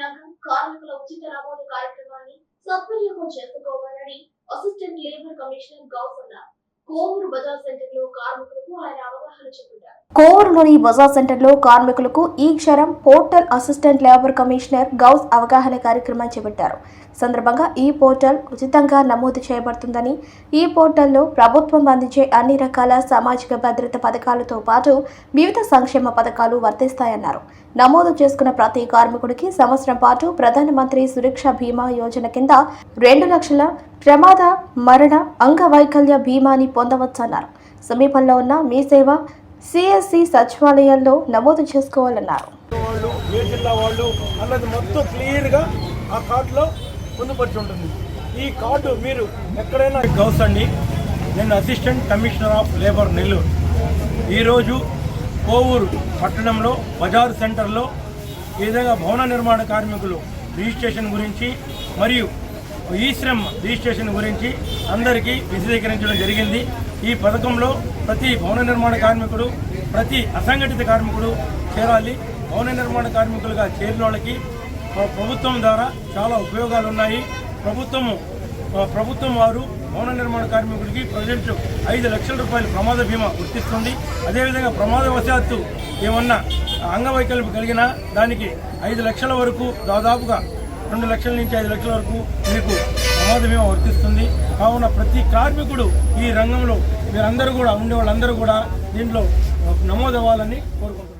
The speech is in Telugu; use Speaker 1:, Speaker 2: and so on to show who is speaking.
Speaker 1: రంగం కార్మికుల ఉచిత నమోదు కార్యక్రమాన్ని సద్వినియోగం చేసుకోవాలని అసిస్టెంట్ లేబర్ కమిషనర్ గౌస్ అన్నారు. కోవూరు బజార్ సెంటర్ లో కార్మికులకు ఆయన అవగాహన చెప్పారు. కోవూరులోని బజార్ సెంటర్ లో కార్మికులకు ఈ క్షరం portal assistant labour commissioner Ghouse అవగాహన కార్యక్రమం చేపట్టారు. సందర్భంగా ఈ పోర్టల్ ఉచితంగా నమోదు చేయబడుతుందని, ఈ పోర్టల్లో ప్రభుత్వం అందించే అన్ని రకాల సామాజిక భద్రత పథకాలతో పాటు వివిధ సంక్షేమ పథకాలు వర్తిస్తాయన్నారు. నమోదు చేసుకున్న ప్రతి కార్మికుడికి సంవత్సరం పాటు ప్రధానమంత్రి సురక్ష బీమా యోజన కింద 2 లక్షల ప్రమాద మరణ అంగవైకల్య బీమాని పొందవచ్చన్నారు. సమీపంలో ఉన్న మీ సేవ సిఎస్సి సచివాలయాల్లో నమోదు చేసుకోవాలన్నారు.
Speaker 2: ఆ కార్డులో పొందుపరిచి ఉంటుంది. ఈ కార్డు మీరు ఎక్కడైనా గౌస్ అండి, నేను assistant commissioner of labour Nellore. ఈరోజు కోవూరు పట్టణంలో బజార్ సెంటర్లో ఈ విధంగా భవన నిర్మాణ కార్మికులు రిజిస్ట్రేషన్ గురించి మరియు ఈ శ్రమ్ రిజిస్ట్రేషన్ గురించి అందరికీ విశదీకరించడం జరిగింది. ఈ పథకంలో ప్రతి భవన నిర్మాణ కార్మికుడు, ప్రతి అసంఘటిత కార్మికుడు చేరాలి. భవన నిర్మాణ కార్మికులుగా చేరిన వాళ్ళకి ప్రభుత్వం ద్వారా చాలా ఉపయోగాలు ఉన్నాయి. ప్రభుత్వం వారు భవన నిర్మాణ కార్మికుడికి ప్రజెంట్ 5 లక్షల రూపాయలు ప్రమాద బీమా వర్తిస్తుంది. అదేవిధంగా ప్రమాదవశాత్తు ఏమన్నా అంగవైకల్యం కలిగినా దానికి 5 లక్షల వరకు, దాదాపుగా 2 లక్షల నుంచి 5 లక్షల వరకు మీకు ప్రమాద బీమా వర్తిస్తుంది. కావున ప్రతి కార్మికుడు ఈ రంగంలో మీరందరూ కూడా ఉండే వాళ్ళందరూ కూడా దీంట్లో నమోదవ్వాలని కోరుకుంటున్నారు.